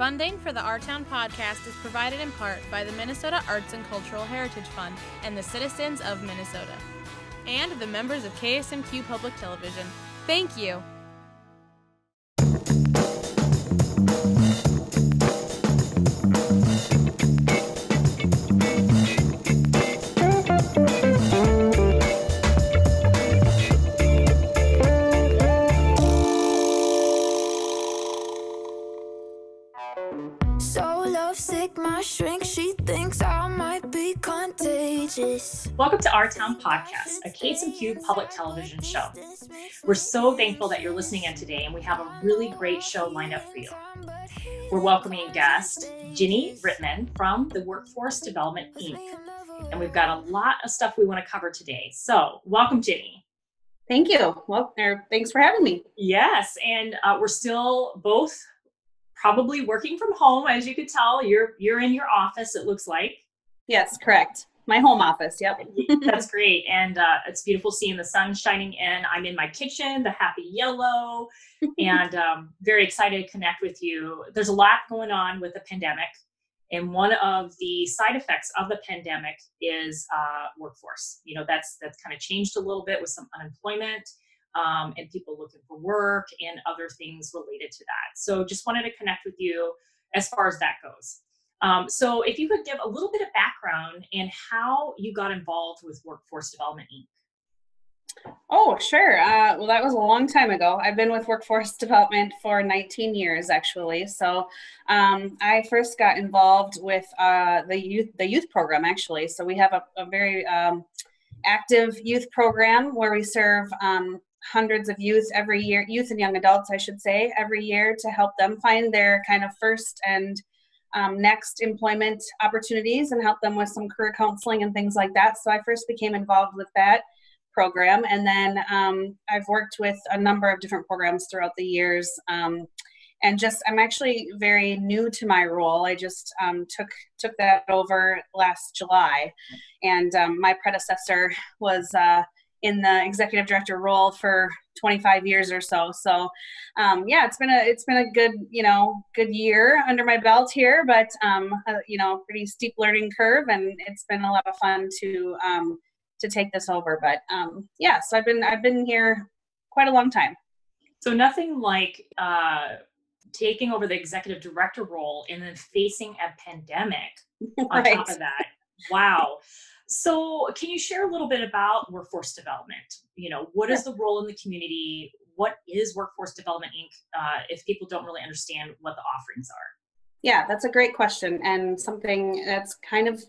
Funding for the RTown podcast is provided in part by the Minnesota Arts and Cultural Heritage Fund and the citizens of Minnesota, and the members of KSMQ Public Television. Thank you. Shrink, she thinks I might be contagious. Welcome to RTown Podcast, a KSMQ public television show. We're so thankful that you're listening in today, and we have a really great show lined up for you. We're welcoming guest Jinny Rietmann from the Workforce Development, Inc. And we've got a lot of stuff we want to cover today. So welcome, Jinny. Thank you. Well, thanks for having me. Yes, and we're still both probably working from home. As you could tell, you're in your office, it looks like. Yes, correct. My home office, yep. That's great. And it's beautiful seeing the sun shining in. I'm in my kitchen, the happy yellow, and very excited to connect with you. There's a lot going on with the pandemic. And one of the side effects of the pandemic is workforce. You know, that's kind of changed a little bit with some unemployment. And people looking for work and other things related to that. So just wanted to connect with you as far as that goes. So if you could give a little bit of background in how you got involved with Workforce Development, Inc. Oh, sure. Well, that was a long time ago. I've been with Workforce Development for 19 years, actually. So I first got involved with the youth program, actually. So we have a very active youth program where we serve hundreds of youth every year, youth and young adults, I should say, every year to help them find their kind of first and next employment opportunities and help them with some career counseling and things like that. So I first became involved with that program. And then I've worked with a number of different programs throughout the years. And I'm actually very new to my role. I just took that over last July. And my predecessor was in the executive director role for 25 years or so. So, yeah, it's been a good, good year under my belt here, but, pretty steep learning curve, and it's been a lot of fun to take this over. But, yeah, so I've been here quite a long time. So nothing like, taking over the executive director role and then facing a pandemic on top of that. Wow. So can you share a little bit about Workforce Development? What is the role in the community? What is Workforce Development, Inc., if people don't really understand what the offerings are? Yeah, that's a great question, and something that's kind of,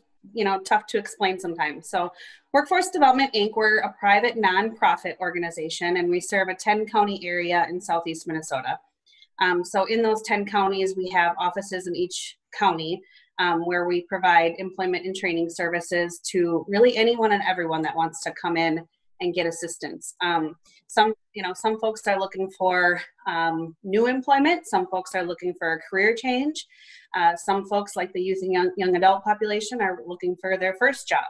tough to explain sometimes. So Workforce Development, Inc., we're a private nonprofit organization, and we serve a 10-county area in southeast Minnesota. So in those 10 counties, we have offices in each county, where we provide employment and training services to really anyone and everyone that wants to come in and get assistance. Some folks are looking for new employment. Some folks are looking for a career change. Some folks, like the youth and young adult population, are looking for their first job.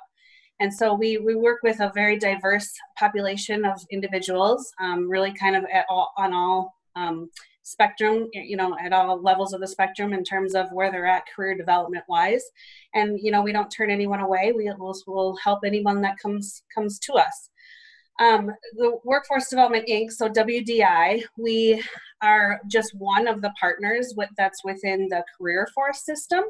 And so we work with a very diverse population of individuals, really kind of on all spectrum, at all levels of the spectrum in terms of where they're at career development wise. And, we don't turn anyone away. We'll help anyone that comes to us. The Workforce Development, Inc., so WDI, we are just one of the partners that's within the CareerForce system.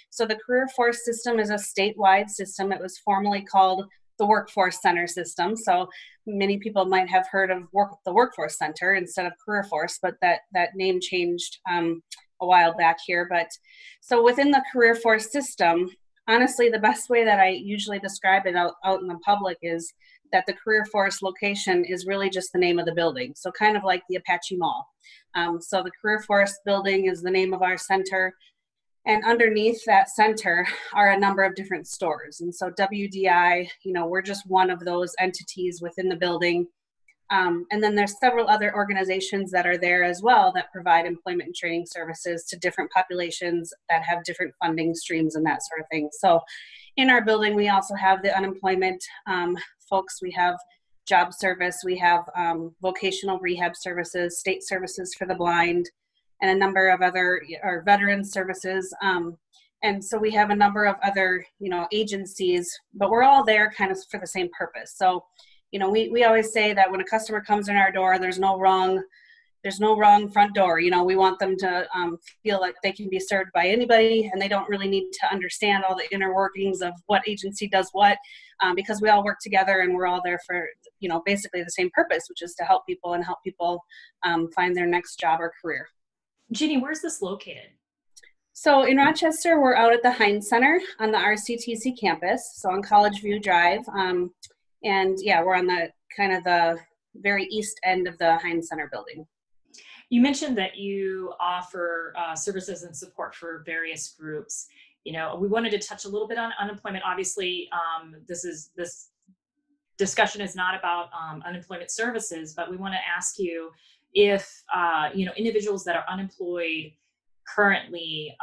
So the CareerForce system is a statewide system. It was formerly called the Workforce Center system. So many people might have heard of the Workforce Center instead of CareerForce, but that name changed a while back here. But so within the CareerForce system, honestly, the best way that I usually describe it out in the public is that the CareerForce location is really just the name of the building. So kind of like the Apache Mall. So the CareerForce building is the name of our center. And underneath that center are a number of different stores. And so WDI, we're just one of those entities within the building. And then there's several other organizations that are there as well that provide employment and training services to different populations that have different funding streams and that sort of thing. So in our building, we also have the unemployment folks. We have job service. We have vocational rehab services, state services for the blind. and a number of other, or veteran services. And so we have a number of other, agencies, but we're all there kind of for the same purpose. So, we always say that when a customer comes in our door, there's no wrong front door. We want them to feel like they can be served by anybody, and they don't really need to understand all the inner workings of what agency does what, because we all work together and we're all there for, basically the same purpose, which is to help people and help people find their next job or career. Jinny, where's this located? So in Rochester, we're out at the Heinz Center on the RCTC campus, so on College View Drive. And yeah, we're on the kind of the very east end of the Heinz Center building. You mentioned that you offer services and support for various groups. We wanted to touch a little bit on unemployment. Obviously, this discussion is not about unemployment services, but we want to ask you if individuals that are unemployed currently,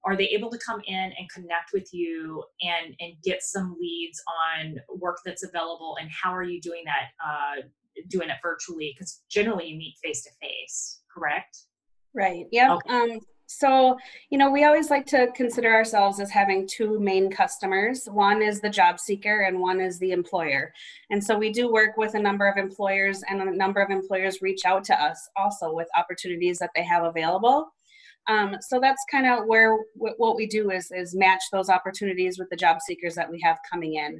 are they able to come in and connect with you and get some leads on work that's available, and how are you doing that? Doing it virtually, because generally you meet face to face, correct? Right. Yeah. Okay. So, we always like to consider ourselves as having two main customers. One is the job seeker and one is the employer. And so we do work with a number of employers, and a number of employers reach out to us also with opportunities that they have available. So that's kind of where what we do is match those opportunities with the job seekers that we have coming in.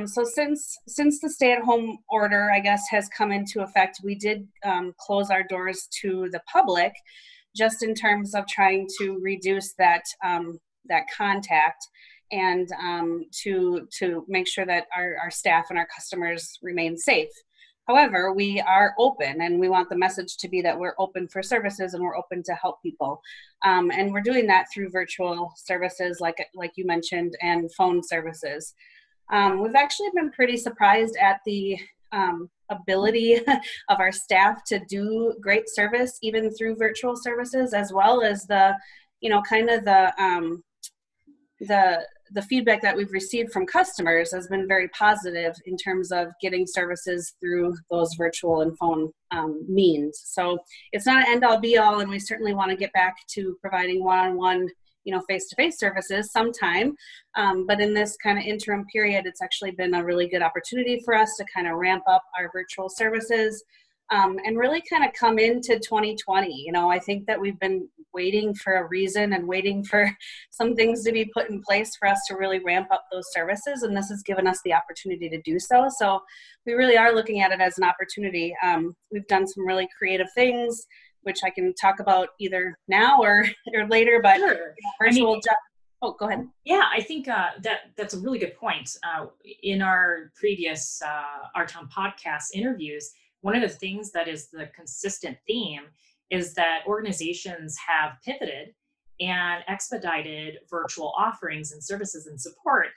So since the stay-at-home order, I guess, has come into effect, we did close our doors to the public, just in terms of trying to reduce that contact, and to make sure that our staff and our customers remain safe. However, we are open, and we want the message to be that we're open for services and we're open to help people. And we're doing that through virtual services, like you mentioned, and phone services. We've actually been pretty surprised at the ability of our staff to do great service, even through virtual services, as well as the feedback that we've received from customers has been very positive in terms of getting services through those virtual and phone means. So it's not an end-all be-all, and we certainly want to get back to providing one-on-one, face-to-face services sometime. But in this kind of interim period, it's actually been a really good opportunity for us to kind of ramp up our virtual services, and really kind of come into 2020. I think that we've been waiting for a reason and waiting for some things to be put in place for us to really ramp up those services, and this has given us the opportunity to do so. So we really are looking at it as an opportunity. We've done some really creative things, which I can talk about either now or later, but sure. Virtual job. Oh, go ahead. Yeah, I think that's a really good point. In our previous RTown podcast interviews, one of the things that is the consistent theme is that organizations have pivoted and expedited virtual offerings and services and support.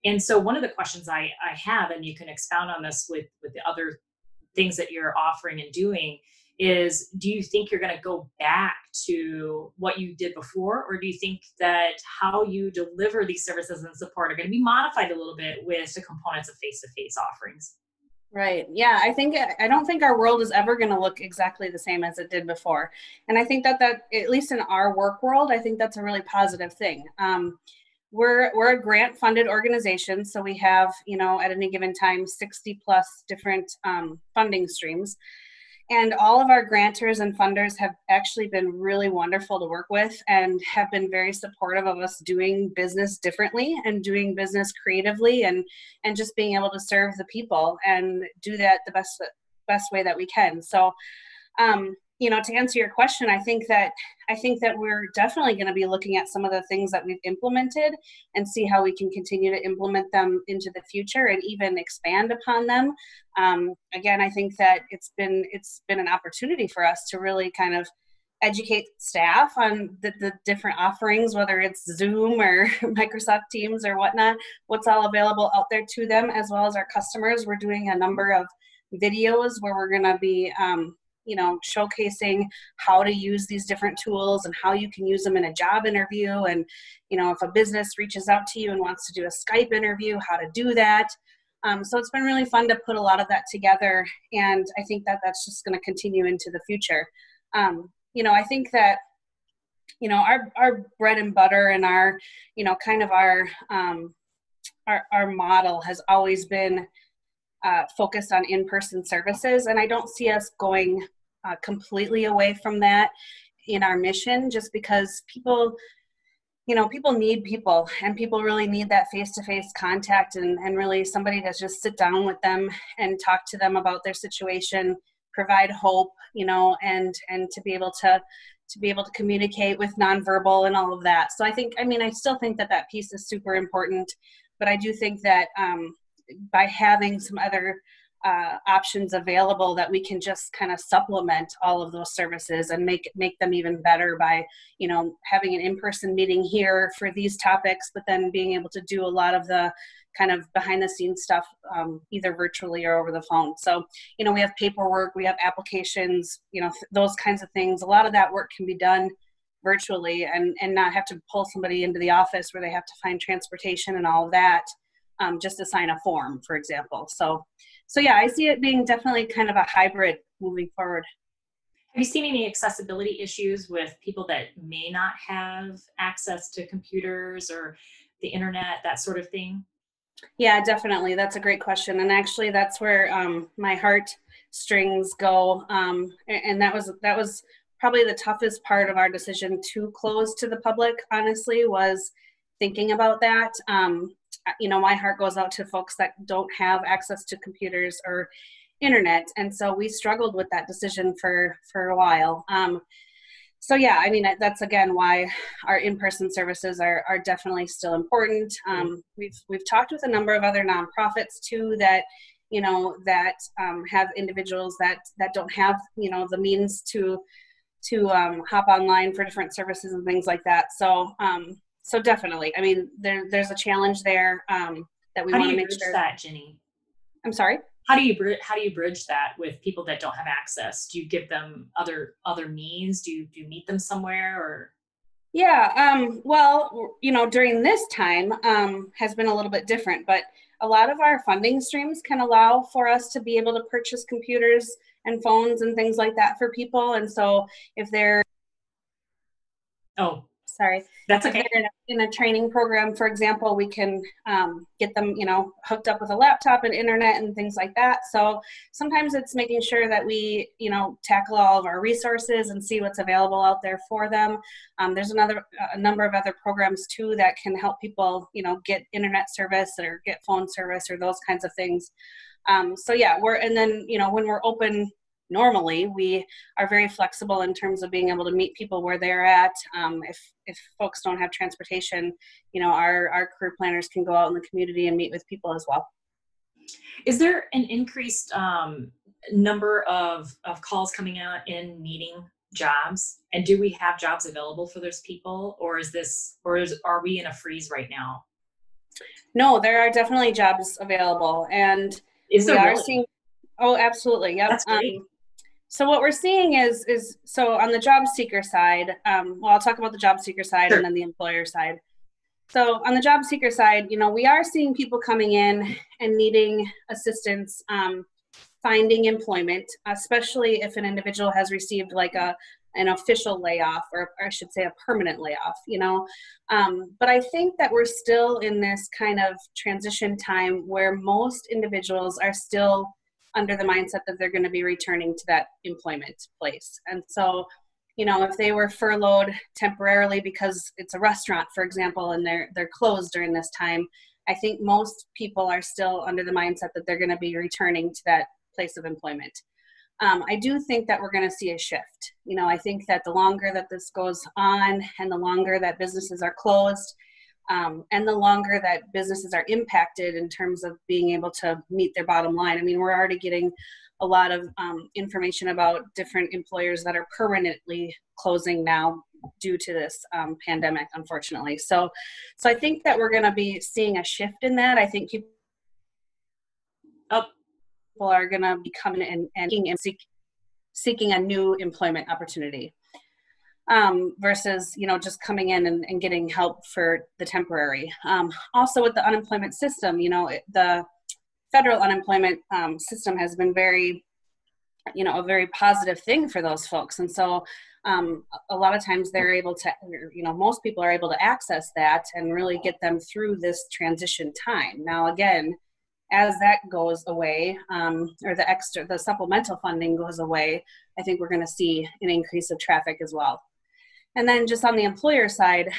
And so one of the questions I have, and you can expound on this with the other things that you're offering and doing, is do you think you're going to go back to what you did before, or do you think that how you deliver these services and support are going to be modified a little bit with the components of face-to-face offerings? Right. Yeah, I don't think our world is ever going to look exactly the same as it did before. And I think that at least in our work world, I think that's a really positive thing. We're a grant funded organization, so we have, at any given time, 60 plus different funding streams. And all of our grantors and funders have actually been really wonderful to work with, and have been very supportive of us doing business differently and doing business creatively, and just being able to serve the people and do that the best way that we can. So, to answer your question, I think that we're definitely going to be looking at some of the things that we've implemented and see how we can continue to implement them into the future and even expand upon them. Again, I think that it's been an opportunity for us to really kind of educate staff on the different offerings, whether it's Zoom or Microsoft Teams or whatnot, what's all available out there to them, as well as our customers. We're doing a number of videos where we're going to be showcasing how to use these different tools and how you can use them in a job interview. And, if a business reaches out to you and wants to do a Skype interview, how to do that. So it's been really fun to put a lot of that together. And I think that that's just going to continue into the future. I think that, our bread and butter and our, kind of our model has always been focused on in-person services. And I don't see us going completely away from that in our mission, just because people need people, and people really need that face-to-face contact and really somebody to just sit down with them and talk to them about their situation, provide hope, and to be able to communicate with nonverbal and all of that. So I still think that piece is super important, but I do think that by having some other options available, that we can just kind of supplement all of those services and make them even better by, having an in-person meeting here for these topics, but then being able to do a lot of the kind of behind the scenes stuff, either virtually or over the phone. So, we have paperwork, we have applications, those kinds of things. A lot of that work can be done virtually and not have to pull somebody into the office where they have to find transportation and all of that, just to sign a form, for example. So yeah, I see it being definitely kind of a hybrid moving forward. Have you seen any accessibility issues with people that may not have access to computers or the internet, that sort of thing? Yeah, definitely. That's a great question. And actually that's where my heartstrings go. And that was probably the toughest part of our decision to close to the public, honestly, was thinking about that. My heart goes out to folks that don't have access to computers or internet. And so we struggled with that decision for a while. So yeah, that's again why our in-person services are definitely still important. We've talked with a number of other nonprofits too that have individuals that don't have the means to hop online for different services and things like that. So definitely, there's a challenge there that we want to make sure. How do you bridge that, Jinny? I'm sorry? How do you bridge that with people that don't have access? Do you give them other means? Do you meet them somewhere, or? Yeah, well, during this time has been a little bit different, but a lot of our funding streams can allow for us to be able to purchase computers and phones and things like that for people. And so if they're that's okay. If they're in a training program, for example, we can get them, hooked up with a laptop and internet and things like that. So sometimes it's making sure that we, tackle all of our resources and see what's available out there for them. There's a number of other programs too that can help people, get internet service or get phone service or those kinds of things. So yeah, when we're open. Normally, we are very flexible in terms of being able to meet people where they're at. If folks don't have transportation, our career planners can go out in the community and meet with people as well. Is there an increased number of calls coming out in needing jobs? And do we have jobs available for those people, or are we in a freeze right now? No, there are definitely jobs available, and we are seeing. Oh, absolutely. Yep. That's great. So what we're seeing is so on the job seeker side, I'll talk about the job seeker side and then the employer side. So on the job seeker side, we are seeing people coming in and needing assistance finding employment, especially if an individual has received like an official layoff, or I should say a permanent layoff, but I think that we're still in this kind of transition time where most individuals are still under the mindset that they're going to be returning to that employment place. And so, if they were furloughed temporarily because it's a restaurant, for example, and they're closed during this time, I think most people are still under the mindset that they're going to be returning to that place of employment. I do think that we're going to see a shift. I think that the longer that this goes on and the longer that businesses are closed, and the longer that businesses are impacted in terms of being able to meet their bottom line. We're already getting a lot of information about different employers that are permanently closing now due to this pandemic, unfortunately. So I think that we're going to be seeing a shift in that. I think people are going to be coming and seeking a new employment opportunity. Versus, just coming in and getting help for the temporary. Also with the unemployment system, the federal unemployment system has been very a very positive thing for those folks. And so a lot of times they're able to, most people are able to access that and really get them through this transition time. Now, again, as that goes away, or the supplemental funding goes away, I think we're going to see an increase of traffic as well. And then just on the employer side,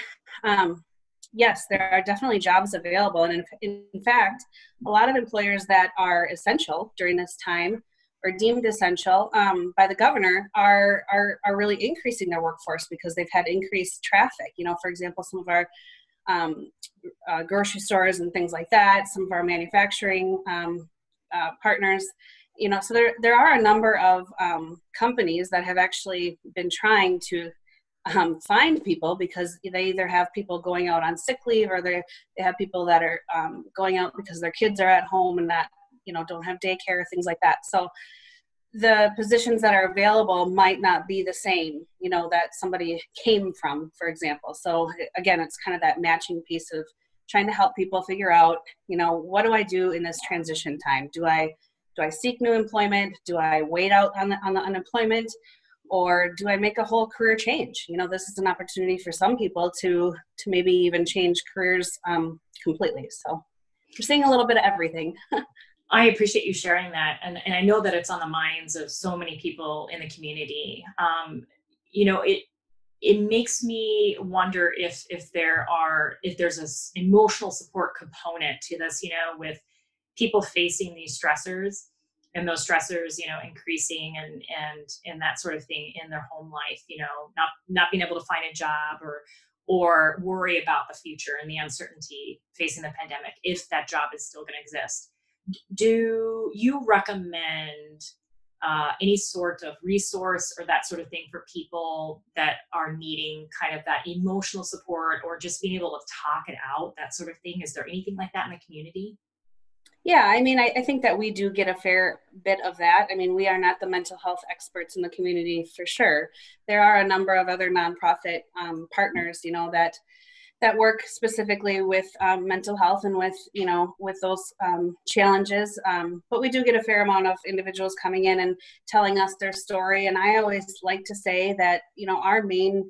yes, there are definitely jobs available. And in fact, a lot of employers that are essential during this time or deemed essential by the governor are really increasing their workforce because they've had increased traffic. For example, some of our grocery stores and things like that, some of our manufacturing partners, so there are a number of companies that have actually been trying to find people because they either have people going out on sick leave or they have people that are going out because their kids are at home and that, don't have daycare, things like that. So the positions that are available might not be the same, that somebody came from, for example. So again, it's kind of that matching piece of trying to help people figure out, what do I do in this transition time? Do I seek new employment? Do I wait out on the unemployment? Or do I make a whole career change? This is an opportunity for some people to maybe even change careers completely. So we're seeing a little bit of everything. I appreciate you sharing that. And I know that it's on the minds of so many people in the community. It makes me wonder if there's this emotional support component to this, with people facing these stressors and those stressors, increasing and that sort of thing in their home life, not being able to find a job or worry about the future and the uncertainty facing the pandemic, if that job is still going to exist. Do you recommend any sort of resource or that sort of thing for people that are needing kind of that emotional support or just being able to talk it out, that sort of thing? Is there anything like that in the community? Yeah, I think that we do get a fair bit of that. We are not the mental health experts in the community for sure. There are a number of other nonprofit partners, that work specifically with mental health and with those challenges. But we do get a fair amount of individuals coming in and telling us their story. And I always like to say that, our main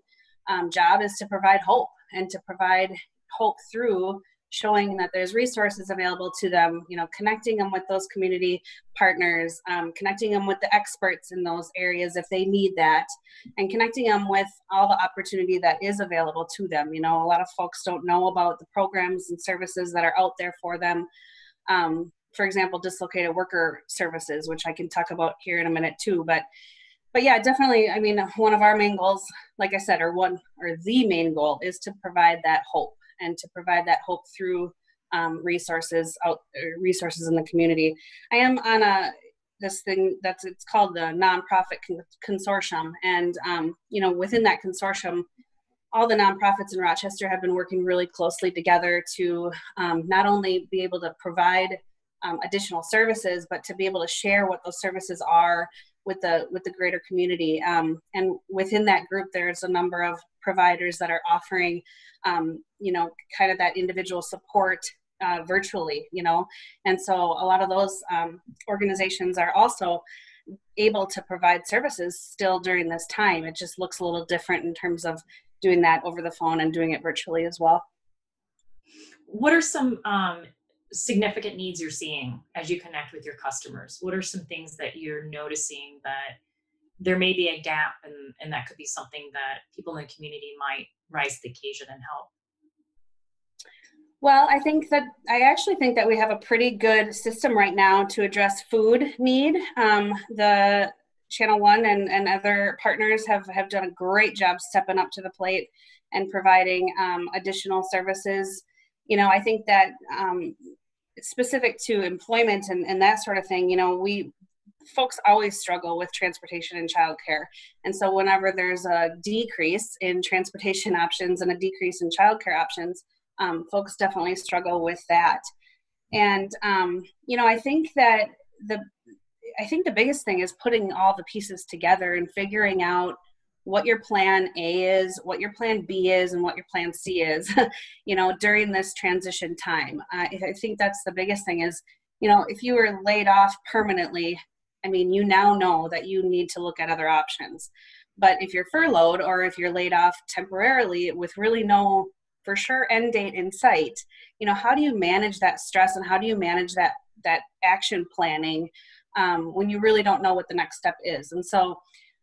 job is to provide hope and to provide hope through showing that there's resources available to them, connecting them with those community partners, connecting them with the experts in those areas if they need that, and connecting them with all the opportunity that is available to them. A lot of folks don't know about the programs and services that are out there for them. For example, dislocated worker services, which I can talk about here in a minute too. But yeah, definitely, one of our main goals, like I said, or the main goal is to provide that hope. And to provide that hope through resources in the community. I am on this thing it's called the nonprofit consortium, and within that consortium, all the nonprofits in Rochester have been working really closely together to not only be able to provide additional services, but to be able to share what those services are with the greater community. And within that group, there's a number of providers that are offering, kind of that individual support virtually, and so a lot of those organizations are also able to provide services still during this time. It just looks a little different in terms of doing that over the phone and doing it virtually as well. What are some significant needs you're seeing as you connect with your customers? What are some things that you're noticing that there may be a gap and that could be something that people in the community might rise to the occasion and help? Well, I actually think that we have a pretty good system right now to address food need. The Channel One and other partners have done a great job stepping up to the plate and providing additional services. I think that specific to employment and that sort of thing, folks always struggle with transportation and childcare. And so whenever there's a decrease in transportation options and a decrease in childcare options, folks definitely struggle with that. And, I think that the biggest thing is putting all the pieces together and figuring out what your plan A is, what your plan B is, and what your plan C is, during this transition time. I think that's the biggest thing is, if you were laid off permanently I mean, you now know that you need to look at other options. But if you're furloughed or if you're laid off temporarily with really no for sure end date in sight, how do you manage that stress, and how do you manage that action planning when you really don't know what the next step is? And so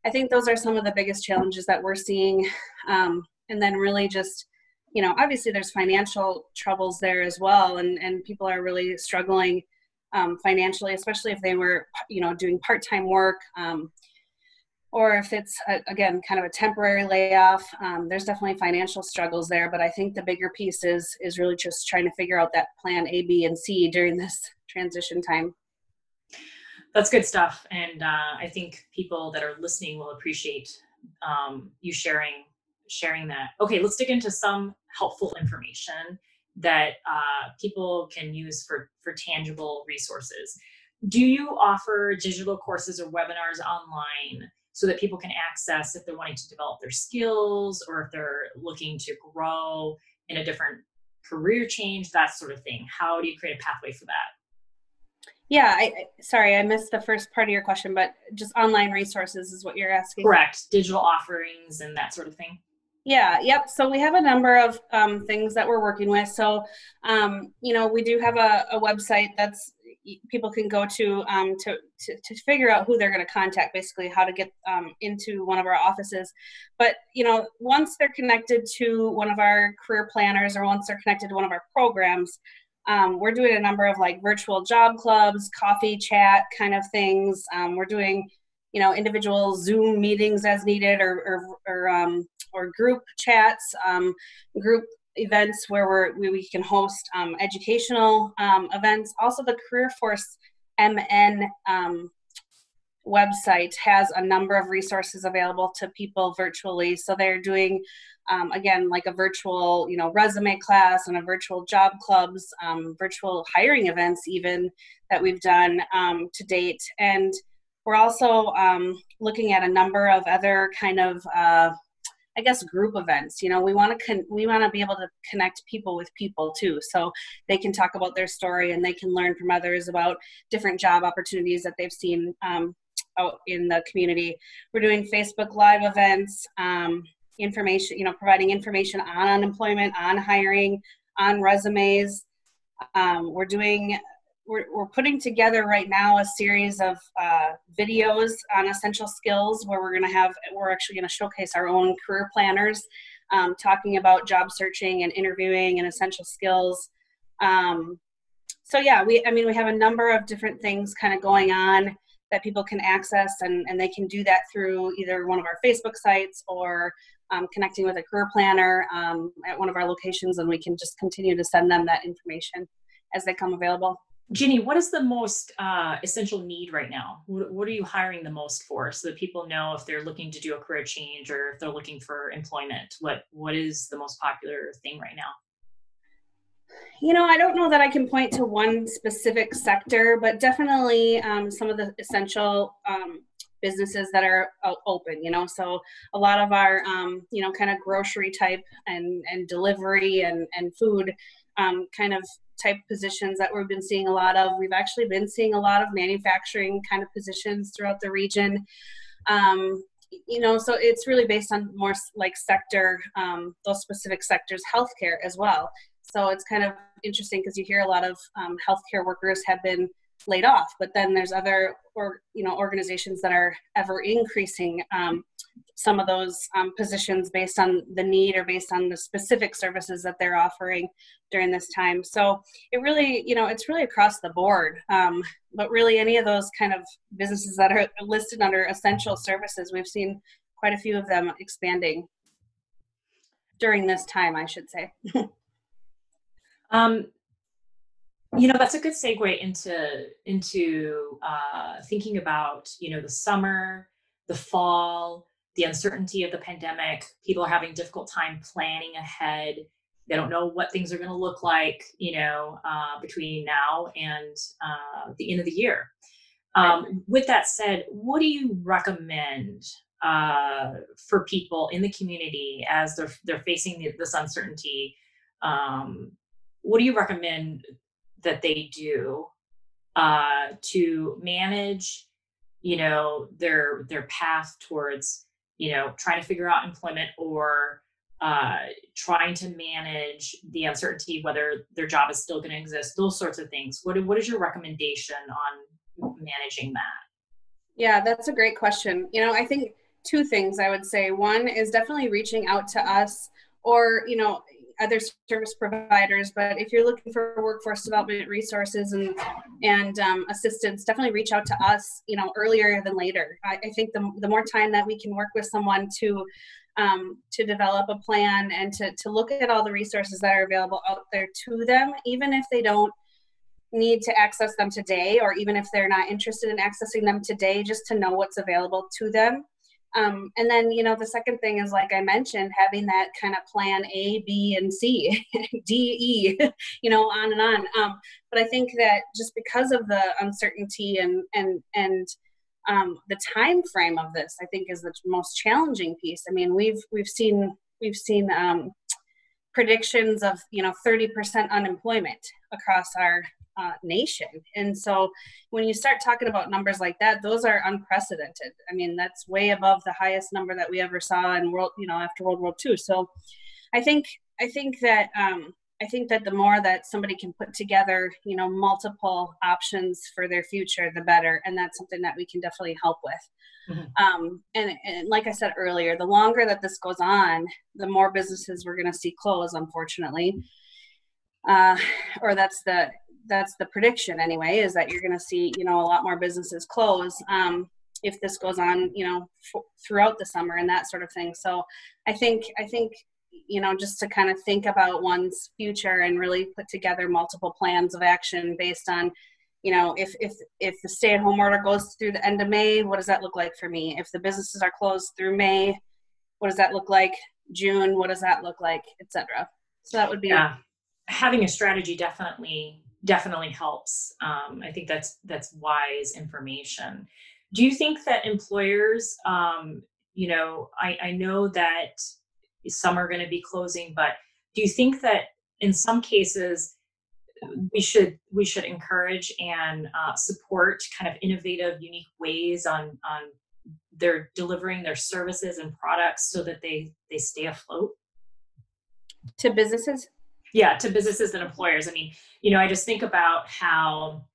I think those are some of the biggest challenges that we're seeing. And then really just, obviously there's financial troubles there as well. And people are really struggling financially, especially if they were, doing part-time work, or if it's, again, kind of a temporary layoff. There's definitely financial struggles there. But I think the bigger piece is really just trying to figure out that plan A, B, and C during this transition time. That's good stuff. And I think people that are listening will appreciate you sharing that. Okay, let's dig into some helpful information that people can use for tangible resources. Do you offer digital courses or webinars online so that people can access if they're wanting to develop their skills, or if they're looking to grow in a different career change, that sort of thing? How do you create a pathway for that? Yeah, sorry, I missed the first part of your question, but just online resources is what you're asking. Correct. Digital offerings and that sort of thing. Yeah, yep. So we have a number of things that we're working with. So, we do have a website that's people can go to figure out who they're going to contact, basically how to get into one of our offices. But, once they're connected to one of our career planners, or once they're connected to one of our programs, we're doing a number of like virtual job clubs, coffee chat kind of things. We're doing, individual Zoom meetings as needed, or group chats, group events where we can host educational events. Also, the CareerForce MN website has a number of resources available to people virtually. So they're doing, again, like a virtual, resume class, and a virtual job clubs, virtual hiring events even that we've done to date. And we're also looking at a number of other kind of, group events. We want to be able to connect people with people too, so they can talk about their story and they can learn from others about different job opportunities that they've seen out in the community. We're doing Facebook Live events, information, providing information on unemployment, on hiring, on resumes. We're putting together right now a series of videos on essential skills where we're actually going to showcase our own career planners talking about job searching and interviewing and essential skills. So yeah, we have a number of different things kind of going on that people can access, and they can do that through either one of our Facebook sites or connecting with a career planner at one of our locations, and we can just continue to send them that information as they come available. Jinny, what is the most essential need right now? What are you hiring the most for, so that people know if they're looking to do a career change or if they're looking for employment? What is the most popular thing right now? I don't know that I can point to one specific sector, but definitely some of the essential businesses that are open, so a lot of our, kind of grocery type and delivery and food kind of type positions that we've been seeing a lot of. We've actually been seeing a lot of manufacturing kind of positions throughout the region. So it's really based on more like sector, those specific sectors, healthcare as well. So it's kind of interesting because you hear a lot of healthcare workers have been laid off, but then there's other organizations that are ever increasing some of those positions based on the need or based on the specific services that they're offering during this time. So it really, it's really across the board. But really any of those kind of businesses that are listed under essential services, we've seen quite a few of them expanding during this time, I should say. That's a good segue into thinking about, the summer, the fall, the uncertainty of the pandemic. People are having a difficult time planning ahead. They don't know what things are going to look like, between now and the end of the year. With that said, what do you recommend for people in the community as they're facing this uncertainty? What do you recommend that they do to manage their path towards, trying to figure out employment, or trying to manage the uncertainty whether their job is still going to exist, those sorts of things. What is your recommendation on managing that? Yeah, that's a great question. I think two things I would say. One is definitely reaching out to us, or, other service providers. But if you're looking for workforce development resources and assistance, definitely reach out to us, earlier than later. I think the more time that we can work with someone to develop a plan and to look at all the resources that are available out there to them, even if they don't need to access them today, or even if they're not interested in accessing them today, just to know what's available to them. And then, the second thing is, like I mentioned, having that kind of plan A, B, and C, D, E, on and on. But I think that just because of the uncertainty and the time frame of this, I think is the most challenging piece. I mean, we've seen predictions of 30% unemployment across our nation. And so when you start talking about numbers like that, those are unprecedented. I mean, that's way above the highest number that we ever saw in after World War II. So I think that the more that somebody can put together, multiple options for their future, the better. And that's something that we can definitely help with. Mm-hmm. And like I said earlier, the longer that this goes on, the more businesses we're going to see close, unfortunately. Or that's the prediction anyway, is that you're going to see, a lot more businesses close if this goes on, throughout the summer and that sort of thing. So I think, just to kind of think about one's future and really put together multiple plans of action based on, if the stay-at-home order goes through the end of May, what does that look like for me? If the businesses are closed through May, what does that look like? June, what does that look like, etc. So that would be having a strategy definitely helps. I think that's wise information. Do you think that employers, I know that some are going to be closing, but do you think that in some cases we should encourage and support kind of innovative, unique ways on their delivering their services and products so that they stay afloat? To businesses? Yeah, to businesses and employers. I mean, I just think about how,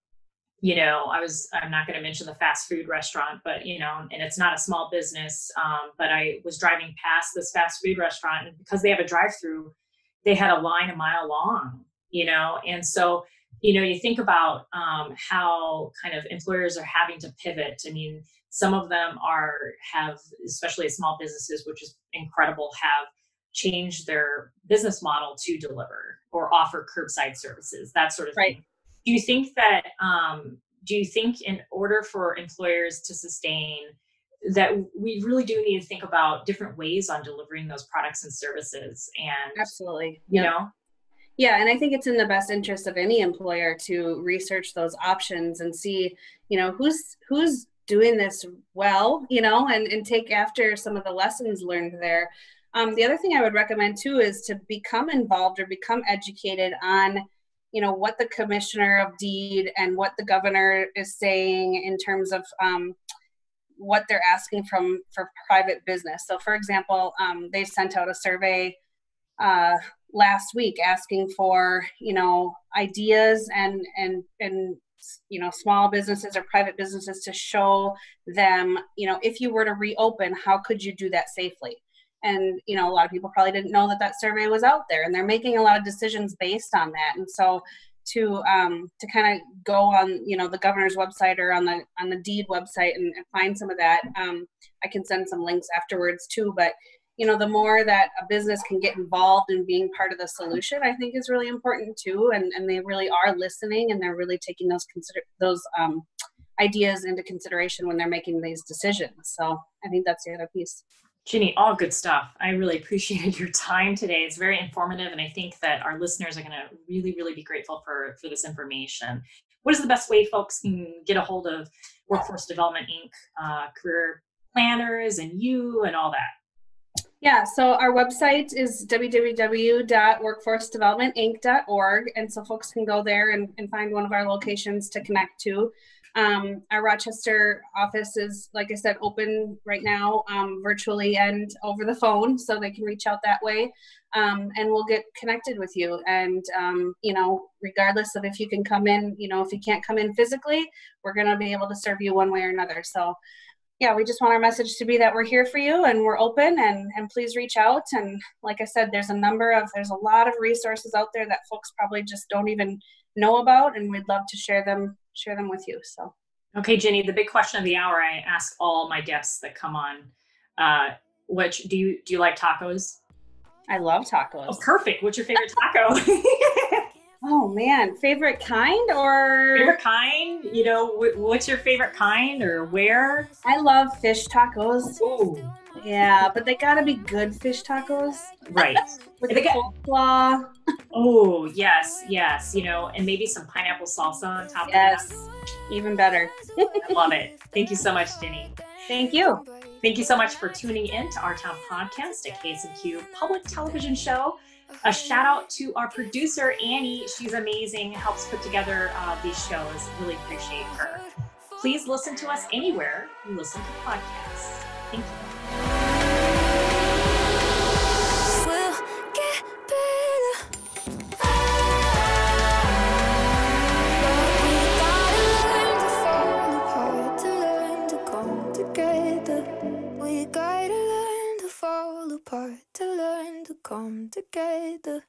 I'm not going to mention the fast food restaurant, but, and it's not a small business, but I was driving past this fast food restaurant, and because they have a drive-through, they had a line a mile long, and so, you think about how kind of employers are having to pivot. I mean, some of them have, especially small businesses, which is incredible, have change their business model to deliver or offer curbside services, that sort of thing. Do you think that, in order for employers to sustain, that we really do need to think about different ways on delivering those products and services? And absolutely, Yeah, and I think it's in the best interest of any employer to research those options and see, who's doing this well, and take after some of the lessons learned there. The other thing I would recommend too is to become involved or become educated on, what the commissioner of deed and what the governor is saying in terms of what they're asking for private business. So, for example, they sent out a survey last week asking for, ideas and small businesses or private businesses to show them, if you were to reopen, how could you do that safely? And, a lot of people probably didn't know that survey was out there, and they're making a lot of decisions based on that. And so to kind of go on, the governor's website or on the deed website and find some of that, I can send some links afterwards too. But, the more that a business can get involved in being part of the solution, I think is really important too. And they really are listening, and they're really taking those ideas into consideration when they're making these decisions. So I think that's the other piece. Jinny, all good stuff. I really appreciated your time today. It's very informative, and I think that our listeners are going to really, really be grateful for this information. What is the best way folks can get a hold of Workforce Development Inc., career planners, and you, and all that? Yeah, so our website is www.workforcedevelopmentinc.org, and so folks can go there and find one of our locations to connect to. Our Rochester office is, like I said, open right now, virtually and over the phone, so they can reach out that way. And we'll get connected with you. And, regardless of if you can come in, if you can't come in physically, we're going to be able to serve you one way or another. So yeah, we just want our message to be that we're here for you and we're open, and please reach out. And like I said, there's a lot of resources out there that folks probably just don't even know about, and we'd love to share them with you. So. Okay, Jinny, the big question of the hour, I ask all my guests that come on, which do you like tacos? I love tacos. Oh, perfect. What's your favorite taco? Oh man, favorite kind or? Favorite kind? What's your favorite kind or where? I love fish tacos. Ooh. Yeah, but they gotta be good fish tacos. Right. With the coleslaw. Oh, yes. And maybe some pineapple salsa on top of that. Yes, even better. I love it. Thank you so much, Jinny. Thank you. Thank you so much for tuning in to RTown Podcast, a KSMQ public television show. A shout out to our producer, Annie. She's amazing, helps put together these shows. Really appreciate her. Please listen to us anywhere you listen to podcasts. Thank you. We'll get better. We gotta learn to fall apart to learn to come together.